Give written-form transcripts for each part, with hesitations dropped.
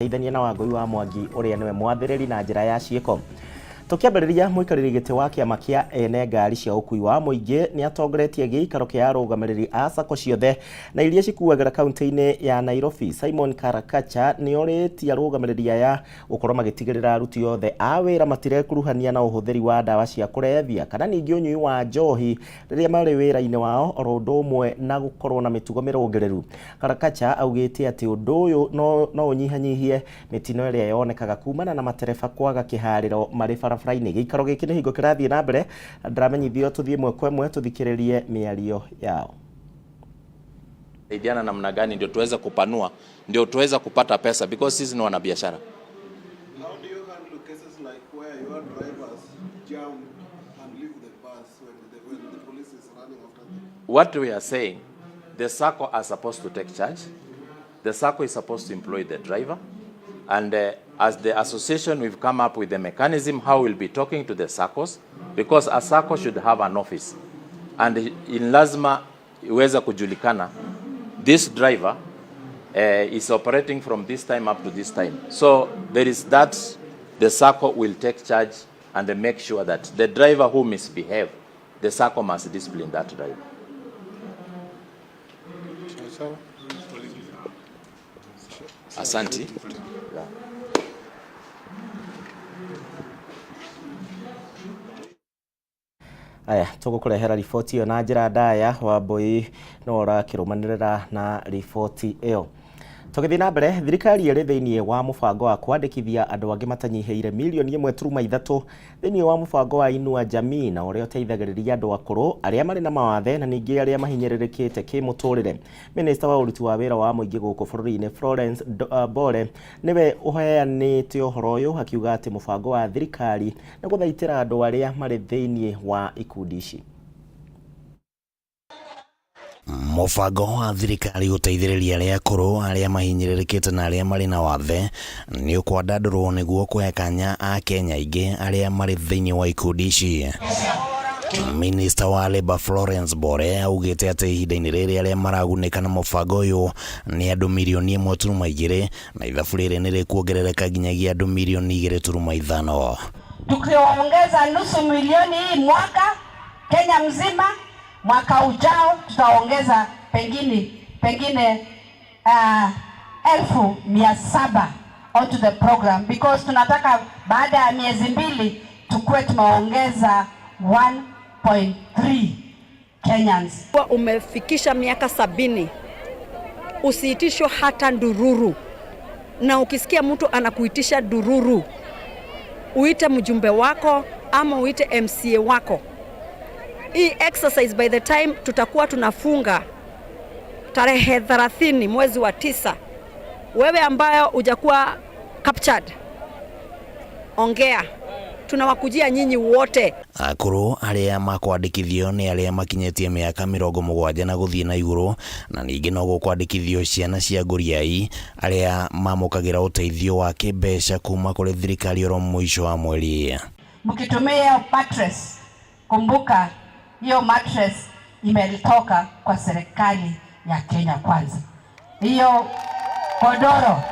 Ithania na Wangui wa Mwangi uria niwe mwathiriri na njira ya ciiko. Tukiambiriria muikariri giti wa kiama kia ene ngari cia ukui wa muingi ni atongoretie giikaro kia arugamiriri a sako ciothe na iria cikuagira kaunti-ini ya Nairobi. Simon Karakacha ni oritie arugamiriri aya gukorwo magitigirira aruti othe a wira matirekuruhania na uhuthiri wa ndawa cia kurevia kana ningi unyui wa njohi riria mari wira-ini wao oro undu umwe na gukorwo na mitugo mirungireru. Karakacha augite ati undu uyu no unyihanyihie mitino iria yonekaga kumana na matereba kwaga kihariro mari fraini gikaro giki ni hingo kirathie na mbere ndramenyithio tuthie mwekwe mwe tuthikiririe miario yao. Saidiana namna gani ndio tuweza kupanua ndio tuweza kupata pesa because sisi ni wanabiashara. How do you handle cases like where your drivers jam and leave the bus when the police is running after them? What we are saying, the SACCO are supposed to take charge. The SACCO is supposed to employ the driver. And as the association, we've come up with a mechanism how we'll be talking to the SACCOs, because a SACCO should have an office. And in lazima iweza kujulikana, this driver is operating from this time up to this time. So there is that, the SACCO will take charge and make sure that the driver who misbehave, the SACCO must discipline that driver. Asante. Aya tugukurehera riboti iyo na njira ndaya Wambui no rakirumanirira na riboti iyo. Tugithii na mbere thirikari iri thiini wa mubango wa kwandikithia andu angi matanyiheire milioni 1.3 thiini wa mubango wa Inua Jamii na uria uteithagiriria andu akuru aria mari na mawathe na ningi aria mahinyiririkite kimuturire. Minister wa uruti wa wira wa muingi guku bururi-ini Florence Bore niwe uheanite uhoro uyu akiuga ati mubango wa thirikari ni guthaitira andu aria mari thiini wa ikundi ici. Mubango wa thirikari uteithiriria aria akuru aria mahinyiririkite na aria mari na wathe ni ukwandandurwo niguo kuhe kanya a Kenya ingi aria mari thiini wa ikundi ici. Minister wa Labour Florence Bore augite ati ihinda-ini riri aria maragunika na mubango uyu ni andu milioni 1.2 na ithabu riri ni rikuongerereka nginyagia andu milioni 2.5. Tukiongeza nusu milioni hii mwaka Kenya mzima, mwaka ujao tutaongeza pengine 1,700 onto the program, because tunataka baada ya miezi 2 tukue tumeongeza 1.3 Kenyans. Umefikisha miaka 70, usiitishwe hata ndururu, na ukisikia mtu anakuitisha ndururu uite mjumbe wako ama uite MCA wako. Hii exercise by the time tutakuwa tunafunga tarehe 30 mwezi wa 9, wewe ambayo hujakuwa captured, ongea, tunawakujia nyinyi wote. Akuru aria makwandikithio ni aria makinyetie miaka 70 na guthie na iguru, na ningi no gukwandikithio ciana cia nguriai aria mamukagira uteithio wa kibeca kuma kuri thirikari oro mwisho wa mweri. Mkitumia mattress, kumbuka hiyo mattress imetoka kwa serikali ya Kenya Kwanza. Hiyo godoro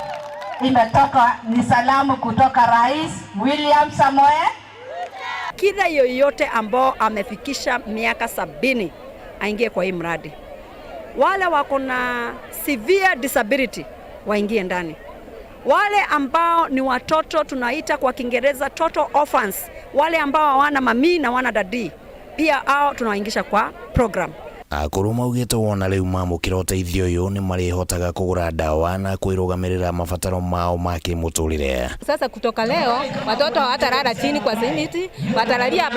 imetoka, ni salamu kutoka Rais William Samoei. Kila yoyote ambao amefikisha miaka 70 aingie kwa hii mradi. Wale wako na severe disability waingie ndani. Wale ambao ni watoto tunaita kwa Kiingereza total orphans, wale ambao hawana mami na wana dadi, pia hao tunawaingisha kwa program. Akuru maugite wona riu mamukira uteithio uyu ni marihotaga kugura dawa na kwirugamirira mabataro mao ma kimuturire. Sasa kutoka leo watoto hawatalala chini kwa simiti, watalalia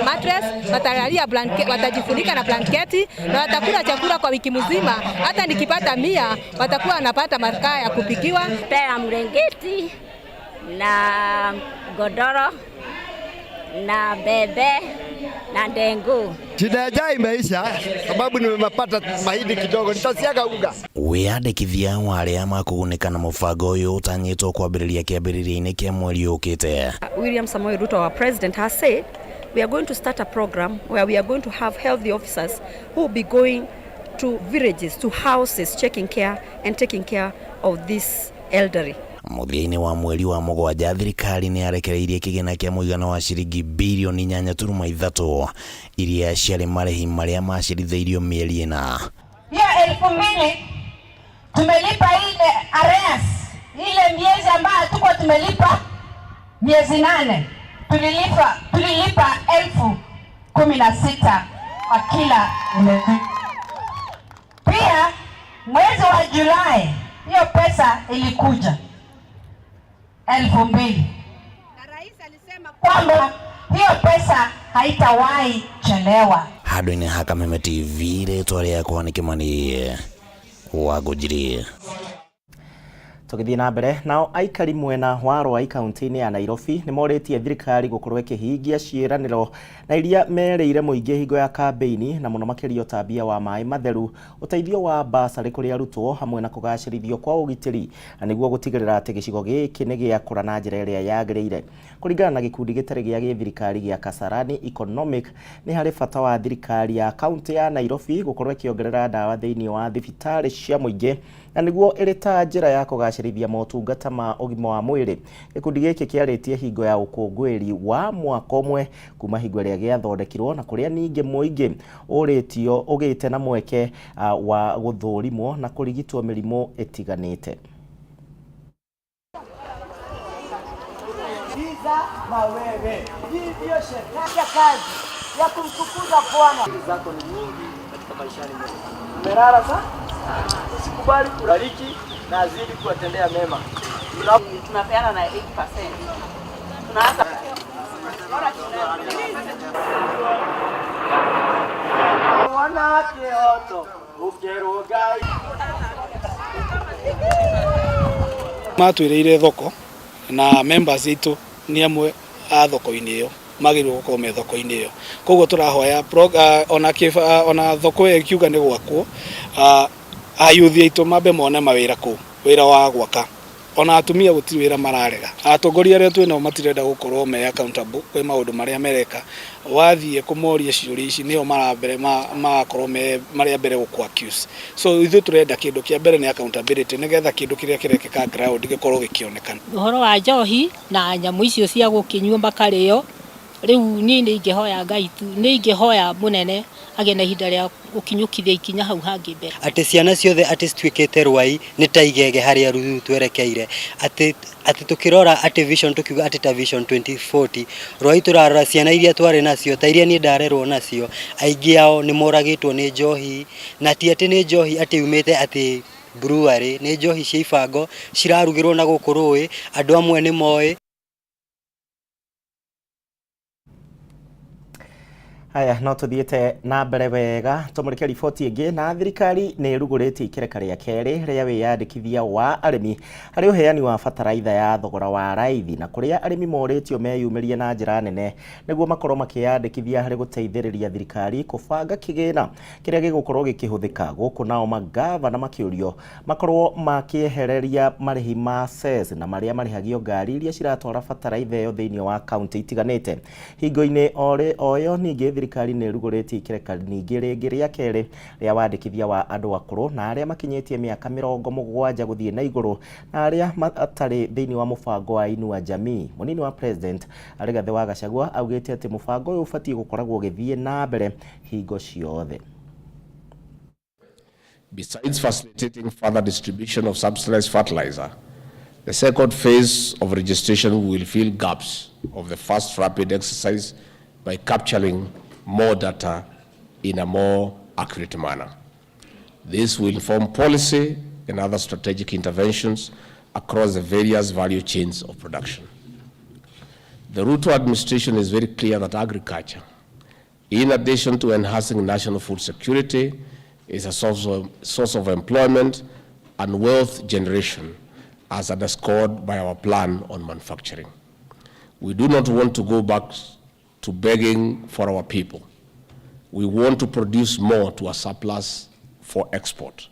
mattress, watalalia blanket, watajifunika na blanketi na watakula chakula kwa wiki mzima. Hata nikipata 100 watakuwa wanapata makaa ya kupikiwa, pea mrengeti na godoro na bebe na dengu. Shida imeisha sababu nimepata mahindi kidogo, nitasiaga unga. Wiyandikithia wa aria makugunika na mubango uyu utanyitwo kwambiriria kiambiriria-ini kia mweri ukite. William Samoei Ruto, our president, has said we are going to start a program where we are going to have healthy officers who will be going to villages, to houses, checking care and taking care of these elderly. Mũthia-inĩ wa mweri wa mũgwanja thirikari nĩ yarekereirie kĩgĩna kĩa mũigana wa ciringi birioni 8.3 iria ciarĩ marĩhi marĩa macirithĩirio mĩeri ĩna. Hiyo 2,000 tumelipa ile arrears, ile miezi ambayo tuko tumelipa miezi 8 tulilipa 16,000 kwa kila mwezi. Pia mwezi wa Julai hiyo pesa ilikuja 2,000. Na rais alisema kwamba hiyo pesa haitawahi chelewa. Handũ-inĩ ha Kameme TV rĩtwa rĩakwa nĩ Kĩmani wa Gũnjiri. Tũgĩthiĩ na mbere, nao aikari mwena wa Rwai kaunti-inĩ ya Nairobi nĩ morĩtie thirikari gũkorwo ĩkĩhingia ciĩranĩro na iria merĩire mũingĩ hingo ya kambeini, na mũno makĩria ũtambia wa maĩ matheru, ũteithio wa basarĩ kũrĩ arutwo hamwe na kũgacĩrithio kwa ũgitĩri, na nĩguo gũtigĩrĩra atĩ gĩcigo gĩkĩ nĩ gĩakũra na njĩra ĩrĩa yagĩrĩire. Kũringana na gĩkundi gĩtarĩ gĩa gĩthirikari gĩa Kasarani Economic, nĩ harĩ bata wa thirikari ya kaunti ya Nairobi gũkorwo ĩkĩongerera ndawa thĩinĩ wa thibitarĩ cia mũingĩ, na nĩguo ĩrĩ ta njĩra ya kũgacĩrithia motungata ma ũgima wa mwĩrĩ. Gĩkundi gĩkĩ kĩarĩtie hingo ya ũkũngũĩri wa mwaka ũmwe kuma hingo ĩrĩa gĩathondekirwo, na kũrĩa ningĩ mũingĩ ũrĩtio ũgĩte na mweke wa gũthũrimwo na kũrigitwo mĩrimũ ĩtiganĩte. Mawewe hivyo shirika kazi ya kumtukuza Bwana zako ni nyingi katika maishani mwetu. Umelala sasa? Usikubali kulaliki na azidi kuwatendea mema. Tunapeana na 8%. Tunaanza wanake oto ukerogai matwĩrĩire thoko na members itu ni amwe a thoko-inĩ ĩyo magĩrĩirwo gũkorwo me thoko-inĩ ĩyo. Koguo tũrahoya ona thoko ĩyo kiuga nĩ gwakwo, ayuthi aitũ mambe mone mawĩra kũu, wĩra wa gwaka. Ona atumia gũtirĩ wĩra mararega. Atongoria arĩa twĩnao matirenda gũkorwo me accountable kwĩ maũndũ marĩa mereka. Wathiĩ kũmoria ciũria ici nĩo magakorwo marĩa mbere gũkũ accuse. So ithuĩ tũrenda kĩndũ kĩa mbere nĩ accountability, nĩgetha kĩndũ kĩrĩa kĩrekeka ground gĩkorwo gĩkĩonekana. Ũhoro wa njohi na nyamũ icio cia gũkĩnyua makarĩo, rĩu niĩ nĩ ingĩhoya Ngai tu, nĩ ingĩhoya mũnene agĩe na ihinda rĩa gũkinyũkithia ikinya hau hangĩ mbere. Atĩ ciana ciothe atĩ cituĩkĩte Rwai nĩ ta igege harĩa rũu twerekeire, atĩ tũkĩrora atĩ vision tukiuga atĩ ta vision 2040 Rwai tũrarora ciana iria twarĩ nacio ta iria niĩ ndarerwo nacio, aingĩ ao nĩ moragĩtwo nĩ njohi, na ti atĩ nĩ njohi atĩ yumĩte atĩ brewery, nĩ njohi cia ibango cirarugĩrwo na gũkũ rũĩ, andũ amwe nĩ moĩ. Haya, no tuthiĩte na mbere wega tũmũrĩke riboti ĩngĩ. Na thirikari nĩ ĩrugũrĩtie ikereka rĩa kerĩ rĩa wĩyandĩkithia wa arĩmi harĩ ũheani wa bataraitha ya thogora wa raithi, na kũrĩa arĩmi morĩtio meyumĩrie na njĩra nene nĩguo makorwo makĩyandĩkithia harĩ gũteithĩrĩria thirikari kũbanga kĩgĩna kĩrĩa gĩgũkorwo gĩkĩhũthĩka gũkũ. Nao magavana makĩũrio makorwo makĩehereria marĩhi ma cess na marĩa marĩhagio ngari iria ciratwara bataraitha ĩyo thĩinĩ wa kaunti itiganĩte. Hingo-inĩ o ĩyo ningĩ thirikari nĩ ĩrugũrĩtie ikereka ningĩ rĩngĩ rĩa kerĩ rĩa wandĩkithia wa andũ akũrũ na arĩa makinyĩtie mĩaka 70 gũthiĩ na igũrũ na arĩa matarĩ thĩinĩ wa mũbango wa Inua Jamii. Mũnini wa president Rigathĩ wa Gachagua augĩte atĩ mũbango ũyũ ũbatiĩ gũkoragwo ũgĩthiĩ na mbere hingo ciothe. Besides facilitating further distribution of subsidized fertilizer, the second phase of registration will fill gaps of the first rapid exercise by capturing more data in a more accurate manner. This will inform policy and other strategic interventions across the various value chains of production. The route to administration is very clear that agriculture, in addition to enhancing national food security, is a source of employment and wealth generation, as underscored by our plan on manufacturing. We do not want to go back to begging for our people. We want to produce more to a surplus for export.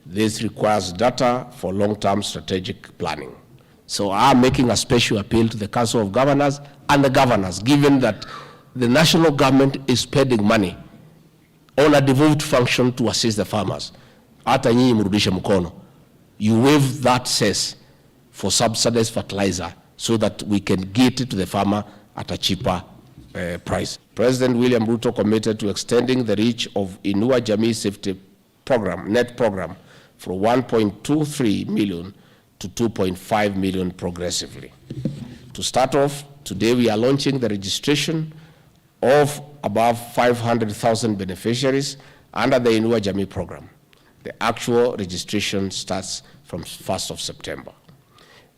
This requires data for long-term strategic planning. So I'm making a special appeal to the Council of Governors and the governors, given that the national government is spending money on a devolved function to assist the farmers. Hata nyinyi mrudishe mkono. You waive that cess for subsidized fertilizer so that we can get it to the farmer at a cheaper price. President William Ruto committed to extending the reach of Inua Jamii Safety Program, NET program, from 1.23 million to 2.5 million progressively. To start off, today we are launching the registration of above 500,000 beneficiaries under the Inua Jamii program. The actual registration starts from 1st of September.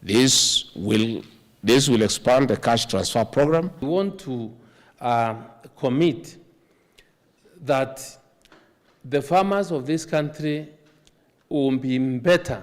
This will expand the cash transfer program. We want to commit that the farmers of this country will be better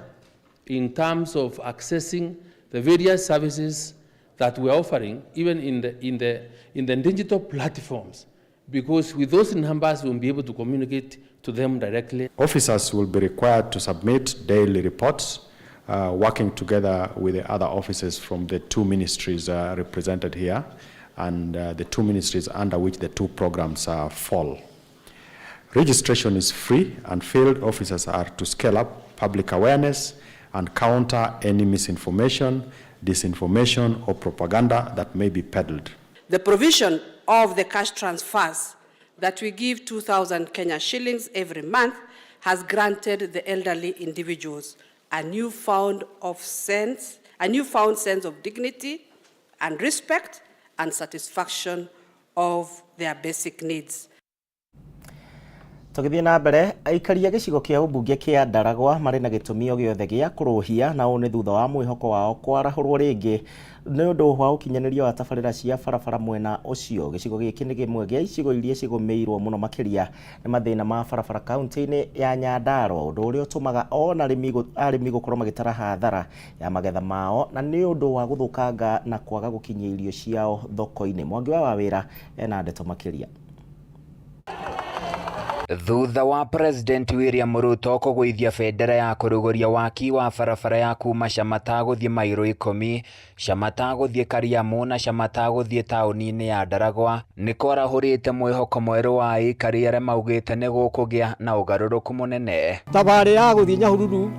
in terms of accessing the various services that we're offering, even in the digital platforms, because with those numbers we'll be able to communicate to them directly. Officers will be required to submit daily reports, working together with the other officers from the two ministries represented here, and the two ministries under which the two programs fall. Registration is free, and field officers are to scale up public awareness and counter any misinformation, disinformation, or propaganda that may be peddled. The provision of the cash transfers that we give 2,000 Kenya shillings every month has granted the elderly individuals a newfound sense of dignity and respect and satisfaction of their basic needs. Tugithie na mbere aikaria gicigo kia ubunge kia Ndaragwa mari na gitumio giothe gia kuruhia na une thutha wa mwihoko wao kwarahurwo ringi ni undu wa ukinyaniria wa tabarira cia barabara mwena ucio. Gicigo giki ni gimwe gia icigo iria cigomeirwo muno makiria ni mathina ma barabara kaunti-ini ya Nyandarua, undu uria utumaga ona arimi gukorwo magitara hathara ya magetha mao na ni undu wa guthukanga na kwaga gukinyia irio ciao thoko-ini. Mwangi wa wawira ena ndeto makiria. Thutha wa President William Ruto kugwithia bendera ya kuruguria waki wa barabara ya kuma Shamata guthie mairo 10, Shamata guthie Kariamu na Shamata guthie tauni-ini ya Ndaragwa ni kwarahurite mwihoko mweru wa aikari aria maugite ni gukugia na ugaruruku munene. Tabari ya guthie Nyahururu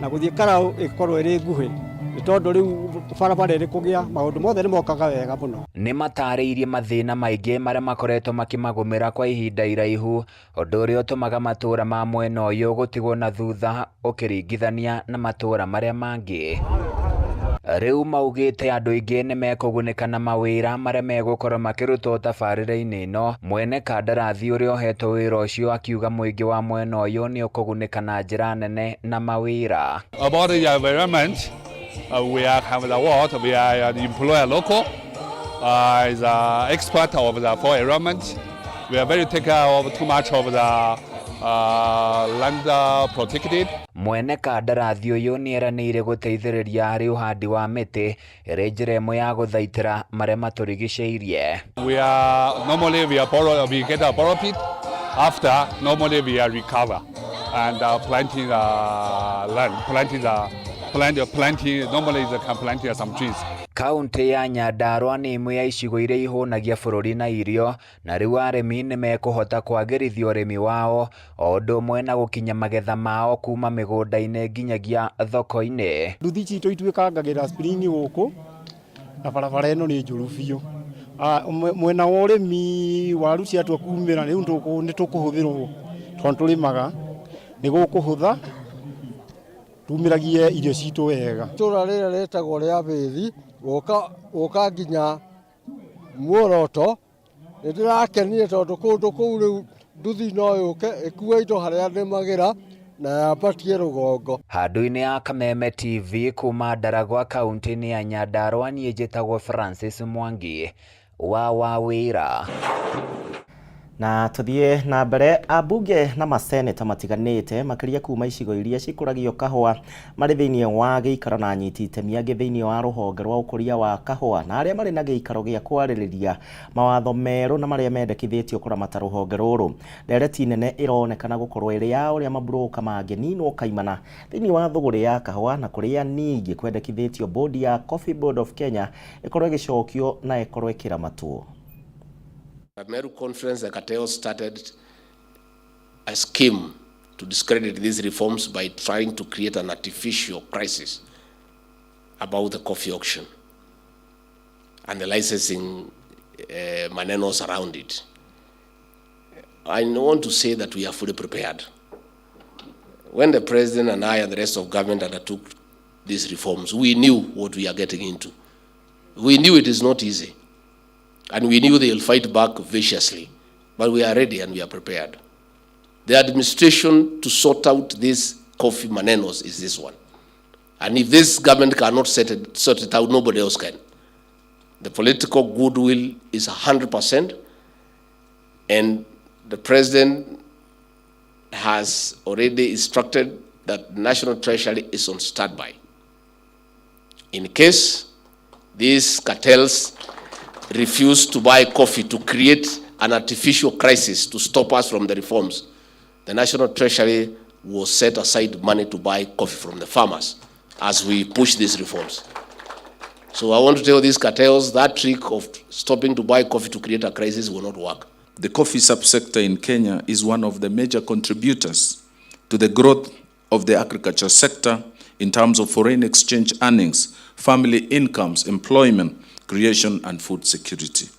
na guthie Karau ikorwo iri nguhi tondu riu barabara iri kugia maundu mothe ni mokaga wega muno. Ni matariirie mathina maingi maria makoretwo makimagumira kwa ihinda iraihu, undu uria utumaga matura ma mwena uyu gutigwo na thutha ukiringithania na matura maria mangi. Riu maugite andu aingi ni mekugunika na mawira maria megukorwo makirutwo tabarira-ini ino. Mwene kandarathi uria ohetwo wira ucio akiuga muingi wa mwena uyu ni ukugunika na njira nene na mawira. About the environment, we are have the award. We are employ a local as an expert of the for environment. We are very take care of too much of the land protected. Mwene kandarathi uyu ni eranire guteithiriria hari uhandi wa miti iri njira imwe ya guthaitira maria maturigiceirie. We are normally we get a borrow pit. After normally we are recover and planting land, planting normally they can plant some trees. Kaunti ya Nyandarua ni imwe ya icigo iria ihunagia bururi na irio, na riu arimi ni mekuhota kwagirithia urimi wao o undu umwe na gukinya magetha mao kuma migunda-ini nginyagia thoko-ini. Nduthi citu itwikangagira spring guku na barabara ino ni njuru biu. Mwena wa urimi waru ciatua kumira riu ni tukuhuthirwo tondu turimaga ni gukuhutha tumiragie irio citu wega. Tura rira retagwo ria Bithi woka nginya Muoroto ndirakenire tondu kundu kuu riu nduthi no yuke ikue indo haria ndimagira na yapatie rugongo. Handu-ini ya Kameme TV kuma Ndaragwa kaunti-ini ya Nyandarua nie njitagwo Francis Mwangi wa wawira. Na tuthie na mbere abunge na maseneta matiganite makiria kuma icigo iria cikuragio kahua mari thiini wa giikaro na nyiti itemi angi thiini wa ruhonge rwa ukuria wa kahua na aria mari na giikaro gia kwaririria mawatho meru na maria mendekithitio kuramata ruhonge ruru. Ndereti nene ironekana gukorwo iri ya uria mabroka mangininwo kaimana thiini wa thuguri ya kahua na kuria ningi kwendekithitio bodi ya Coffee Board of Kenya ikorwo igicokio na ikorwo ikiramatwo. The Meru Conference, the cartel started a scheme to discredit these reforms by trying to create an artificial crisis about the coffee auction and the licensing manenos around it. I want to say that we are fully prepared. When the President and I and the rest of government undertook these reforms, we knew what we are getting into. We knew it is not easy. And we knew they'll fight back viciously. But we are ready and we are prepared. The administration to sort out these coffee manenos is this one. And if this government cannot sort it out, nobody else can. The political goodwill is 100%, and the President has already instructed that the National Treasury is on standby. In case these cartels refuse to buy coffee to create an artificial crisis to stop us from the reforms, the National Treasury will set aside money to buy coffee from the farmers as we push these reforms. So I want to tell these cartels that trick of stopping to buy coffee to create a crisis will not work. The coffee subsector in Kenya is one of the major contributors to the growth of the agriculture sector in terms of foreign exchange earnings, family incomes, employment creation, and food security.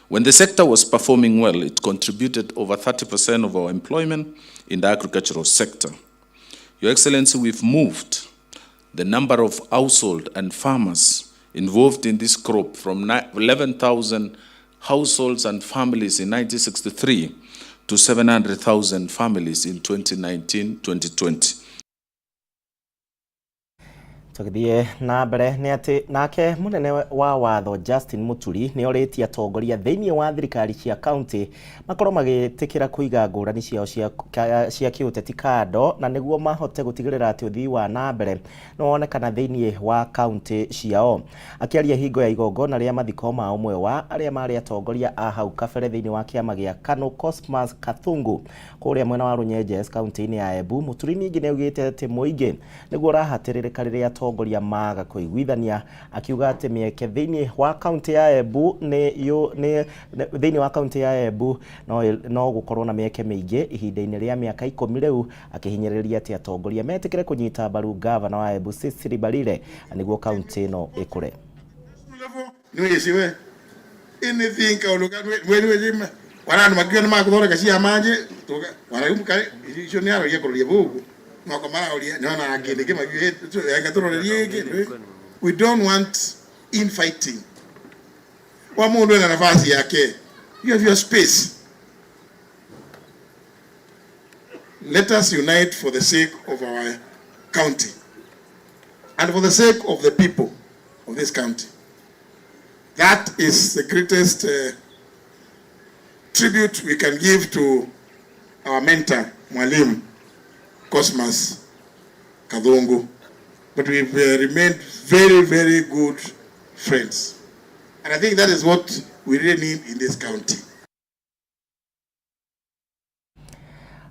When the sector was performing well, it contributed over 30% of our employment in the agricultural sector. Your Excellency, we've moved the number of household and farmers involved in this crop from 11,000 households and families in 1963 to 700,000 families in 2019-2020. Tukithie na mbere ni ati nake munene wa watho Justin Muturi ni oreti atongoria thiini wa thirikari cia county makorwo magitikira kuiga ngurani ciao cia kiuteti kando na niguo mahote gutigirira ati uthii wa na mbere no onekana thiini wa county ciao. Akiaria hingo ya igongona ria mathiko ma umwe wa aria mari atongoria a hau kabere thiini wa kiama gia Kano Cosmas Kathungu kuria mwena wa Runyenjes county ni ya Embu. Muturi ningi ni augite ati muingi niguo rahatiririka riria atongoria maga kuiguithania, akiuga ati mieke thiini wa county ya Embu thiini wa county ya Embu no gukorwo na mieke miingi ihinda-ini ria miaka 10 riu, akihinyiriria ati atongoria metikire kunyita mbaru governor wa Embu Cecily Mbarire niguo county no ikure. Niwesiwe anything ka uluka wewe jima wana magana makuthora kacia manje toka wana kumka icio ni aro yekoria bugu ngoko mara ulia nona agende kema we don't want infighting. Wa mundu na nafasi yake, you have your space. Let us unite for the sake of our county and for the sake of the people of this county. That is the greatest tribute we can give to our mentor, Mwalimu Cosmas Kathungu. But we've remained very, very good friends. And I think that is what we really need in this county.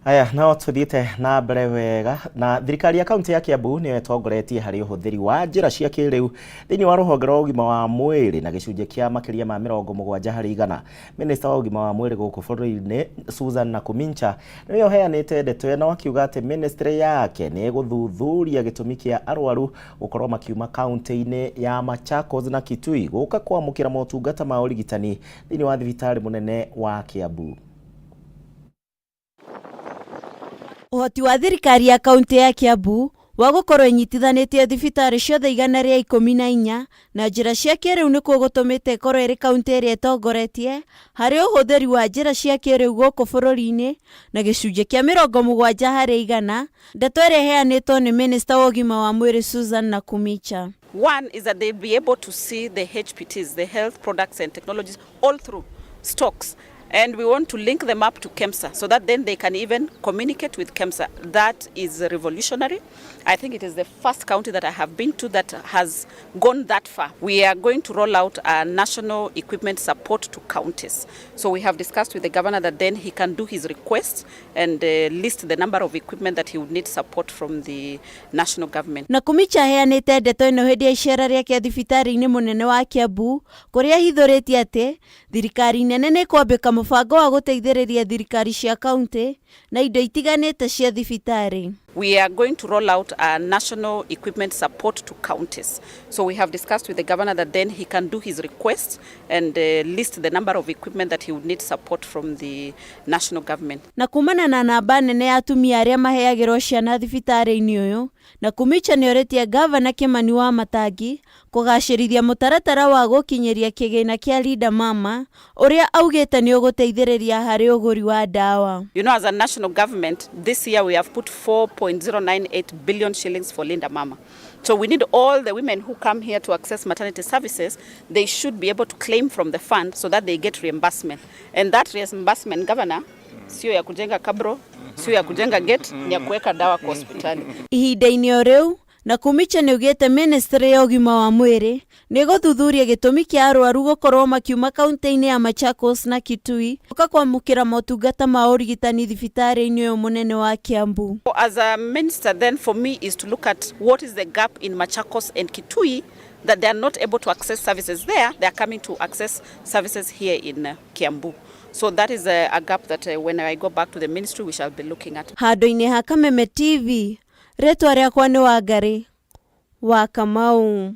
Aya no tuthiite na mbere wega na thirikari ya county ya Kiambu ni etongoretie hari uhuthiri wa njira cia kiriu thiini wa ruhonge rwa ugima wa mwiri na gicunje kia makiria ma 70 hari igana. Minister wa ugima wa mwiri guku bũrũri-inĩ Susan Nakumincha niwe oheanite ndeto ĩno akiuga ati ministry yake ni guthuthuria gitumi kia arwaru gukorwo makiuma county-inĩ ya Machakos na Kitui guka kwamũkĩra motungata ma ũrigitani thiini wa thibitarĩ munene wa Kiambu. Uhoti wa thirikari ya kaunti ya Kiambu wa gukorwo inyitithanĩtie thibitarĩ ciothe 114 na njĩra cia kĩrĩu nĩkuo gũtũmĩte korwo ĩrĩ kaunti ĩrĩa ĩtongoretie harĩ ũhũthĩri wa njĩra cia kĩrĩu gũkũ bũrũri-inĩ na gĩcunjĩ kĩa 70 harĩ igana. Ndeto ĩrĩa ĩheanĩtwo nĩ Minister wa ũgima wa mwĩrĩ Susan Nakumincha. One is that they'll be able to see the HPTs, the health products and technologies, all through stocks. And we want to link them up to KEMSA so that then they can even communicate with KEMSA. That is revolutionary. I think it is the first county that I have been to that has gone that far. We are going to roll out a national equipment support to counties. So we have discussed with the governor that then he can do his requests and list the number of equipment that he would need support from the national government. Nakumincha heanĩte ndeto ĩno hĩndĩ ya icera rĩake thibitarĩ-inĩ mũnene wa Kiambu kũrĩa hithũrĩtie atĩ thirikari nene nĩ kwambĩka mũbango wa gũteithĩrĩria thirikari cia kaunti na indo itiganĩte cia thibitarĩ. we are going to roll out a national equipment support to counties. So we have discussed with the governor that then he can do his request and list the number of equipment that he would need support from the national government. Na kumana na namba nene ya atumia aria maheagirwo ciana thibitari-ini uyu, na kumicha nioretie gavana Kimani wa Matangi kugacirithia mutaratara wa gukinyiria kigina kia Linda Mama uria augite ni uguteithiriria hari uguri wa dawa. You know, as a national government, this year we have put 4.098 billion shillings for Linda Mama. So we need all the women who come here to access maternity services, they should be able to claim from the fund so that they get reimbursement. And that reimbursement, Governor, sio ya kujenga kabro, sio ya kujenga gate, ni ya kuweka dawa kwa hospitali. Ihinda-ini o riu na kumicha ni ugite ministry ya ugima wa mwiri ni guthuthuria gitumi kia arwaru gukorwo makiuma kaunti-ini ya Machakos na Kitui uka kwamukira motungata ma urigitani thibitari-ini uyu munene wa Kiambu. As a minister then for me is to look at what is the gap in Machakos and Kitui that they are not able to access services there, they are coming to access services here in Kiambu. So that is a gap that when I go back to the ministry we shall be looking at. Handu-ini ha Kameme TV, retwa riakwa ni Wangari wa Kamau.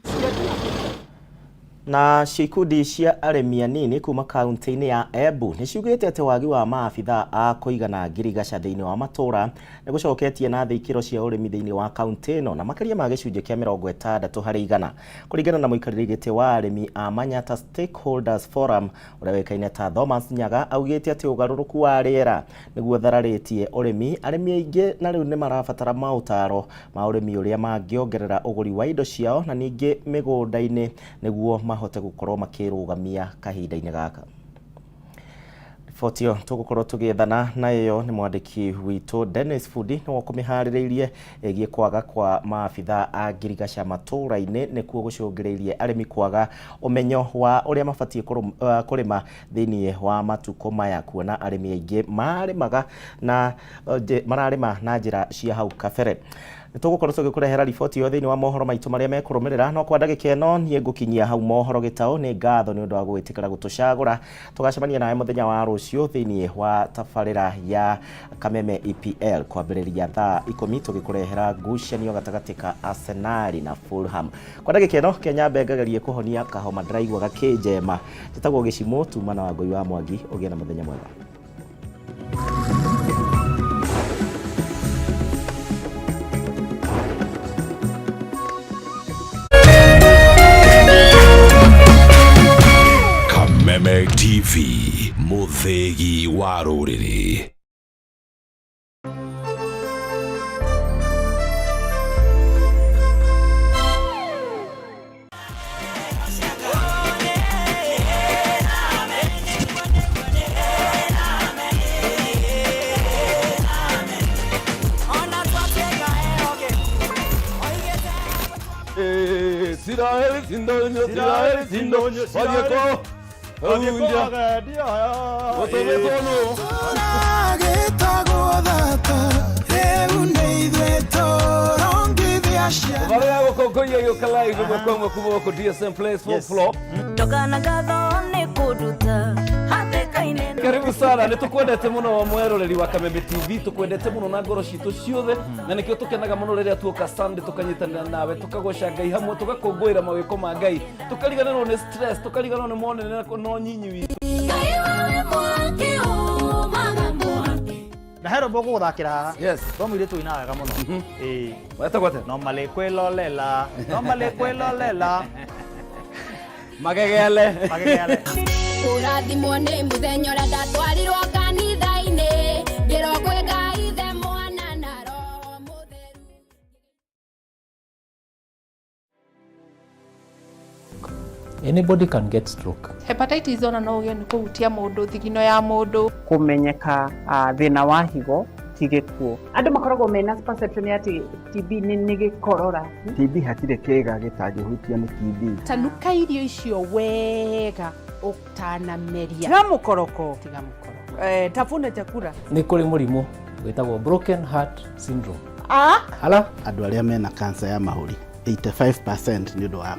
Na ikundi cia aremi anini kuma kaunti-ini ya Embu ni ciugite ati wagi wa maabitha a kuigana ngirigaca thiini wa matura ni gucoketie na thikiro cia urimi thiini wa kaunti ino na makaria ma gicunje kia 60 hari igana kuringana na muikariri giti wa aremi a Manyata Stakeholders Forum uria wekaine ta Thomas Nyaga augite ati ugaruruku wa riera niguo thararitie urimi aremi aingi na riu ni marabatara mautaro ma urimi uria mangiongerera uguri wa indo ciao na ningi migunda-ini niguo mahote gukorwo makirugamia kahinda-ini gaka. Riboti tugukorwo tugithana nayo ni mwandiki witu Dennis Fudi no kumihaririirie egie kwaga kwa maabitha a ngirigaca matura-ini nikuo gucungiriirie aremi kwaga umenyo wa uria mabatie kurima thiini wa matuko maya kuona aremi aingi marimaga na mararima na njira cia hau kabere. Nitugukorwo tugikurehera riboti yo thiini wa mohoro maitu maria mekurumirira no kwa ndagika ino nie ngukinyia hau mohoro Gitau ni ngatho ni undu wa gwitikira gutucagura tugacemania nawe muthenya wa rucio thiini wa tafarira ya Kameme EPL kwambiriria thaa 10 tugikurehera ngucanio gatagati ka Arsenal na Fulham. Kwa ndagika ino Kenya bengagerie kuhonia kahoma ndiraigwa gakinjema gitagwo gicimo tumana wa ngoi wa Mwangi ugie na muthenya mwega. Kameme TV, muthegi wa ruriri. Siraheli sindonyo walieko Unja Otobetono Turagetago data Reundeidwe torongithiacia Vale yako kokoye yokalai Kwa kuboko DSM Place 4 floor Tokana gatho ni kuduta Hatekaine Karibu sana nitukwendete muno wa mweroreri wa Kameme TV tukwendete muno na ngoro citu ciothe na nikio tukenaga muno riria tuoka Sunday tukanyitanira nawe tukagoca Ngai hamwe tugakungwira mawiko ma Ngai tukariganirwo ni stress tukariganirwo ni monene no nyinyi witu na hero bogo guthakira yes twamwire tuina wega muno weta gwate no male kwelolela magegele urathimwo ni muthenya uria ndatwarirwo kanitha-ini ngirogwo Ngai ithe mwana na roho mutheru. Anybody can get stroke. Hepatitis ona no uge ni kuhutia mundu thigino ya mundu kumenyeka thina wa higo tigikuo andu makoragwo mena perception ya TB ni gikorora. TB hatire kega gitangihutia ni TB. Tanuka irio icio wega utanameria tiga mukoroko tafuna chakula Ni kuri murimu witagwo broken heart syndrome. Hala andu aria mena cancer ya mahuri 85% ni ndo wa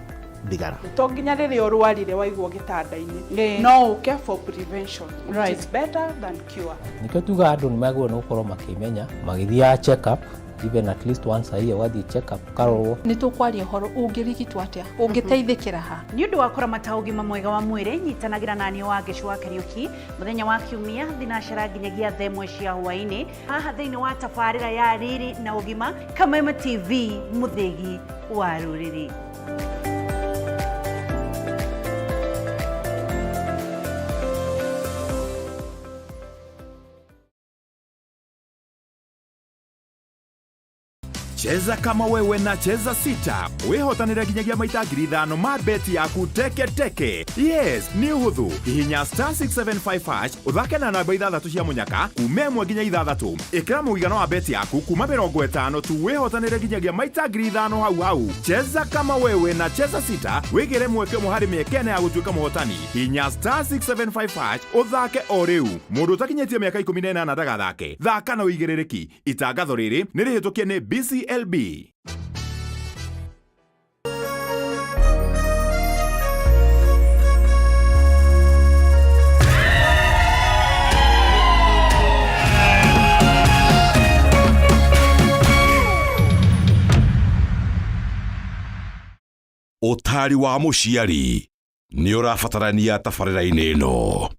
thigara. To nginya riria urwarire waigwo gitanda-ini no uke for prevention it is better than cure. Nikio tuga andu ni magwo no gukorwo makimenya magithia check up even at least once a year wathi check up karorwo. Nĩ tũkwaria ũhoro ũngĩrigitwo atĩa, ũngĩteithĩkĩra ha. Nĩ ũndũ wa kũramata ũgima mwega wa mwĩrĩ, nyitanagĩra naniĩ wa Gĩcũa Kariũki mũthenya wa Kiumia thinacara nginyagia 1:00 cia hwaĩ-inĩ haha thĩinĩ wa tabarĩra ya Riri na Ũgima Kameme TV, mũthĩgi wa rũrĩrĩ. Cheza kama wewe na cheza sita. Wehotanira ginyagia maita 5,000 ma beti yaku teke teke. Yes, ni uhuthu. Hihinya *675# uthake na namba 6 cia munyaka kume 1 nginya 6. Ikira muigano wa beti yaku kuma 50 tu wehotanira ginyagia maita 5,000 hau. Cheza kama wewe na cheza sita. Wigire mweke muhari miekene ya gutuika muhotani. Hihinya *675# uthake o riu. Mundu utakinyetie miaka 18 ndagathake. Thaka na uigirereki. Itangatho riri ni rihitukie ni BCLB. Utari wa muciari ni urabatarania tabarĩra-inĩ ĩno.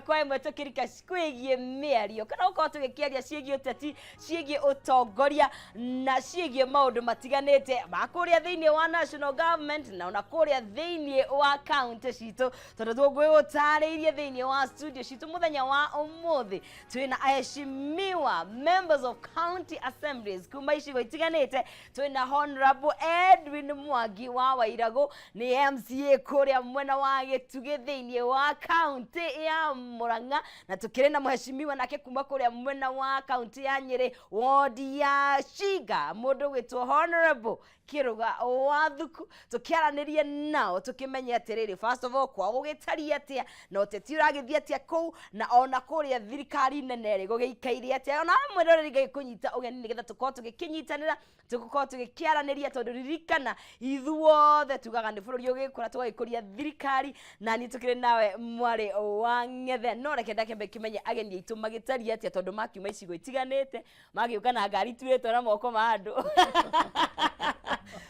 Kwa imwe tukirika cikwigie mĩario kana ukorwo tugikiaria ciĩgie ũteti, ciĩgie ũtongoria na ciĩgie maũndũ matiganĩte makuria thĩinĩ wa national government na ona kuria thĩinĩ wa county citũ, tondũ tũgũgũtarĩirie thĩinĩ wa studio citũ mũthenya wa ũmũthĩ twĩna aheshimiwa members of county assemblies kuma icigo itiganĩte. Twĩna Honorable Edwin Mwangi wa Wairagũ, nĩ MCA kuria mwena wa Gĩtugĩ thĩinĩ wa county ya Murang'a, na tukire na mheshimiwa nake kuma kuria mwena wa county ya Nyeri ward ya Shiga mundu gwitwo Honorable Kiruga wa Thuku. Tukiaranirie nao tukimenya atiriri first of all kwa gugitaria atia na uteti uragithia atia kuu na ona kuria thirikari nene ri gugikaire atia ona mwendoreri gikunyita ugeni nigetha tukorwo tugikinyitanira tukorwo tugikiaraniria tondu ririkana ithuothe tugaga ni bururi ugikura tugagikuria thirikari na ni tukire nawe mwari wa Ng'ethe no reke ndakembe kimenye ageni aitu magitaria atia tondu makiuma icigo itiganite magiuka na ngari turetwo na moko ma andu.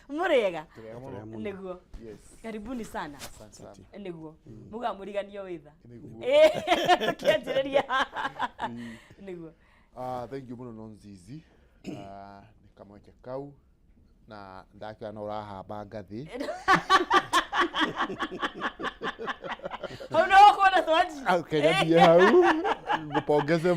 Murega niguo karibuni sana niguo muga muriganio witha tukianjĩrĩria niguo. Thank you muno Nonzizi. Ni kamweke kau na ndakira na urahamba ngathi hau no kuona twanji okay ndio hau ngupongeze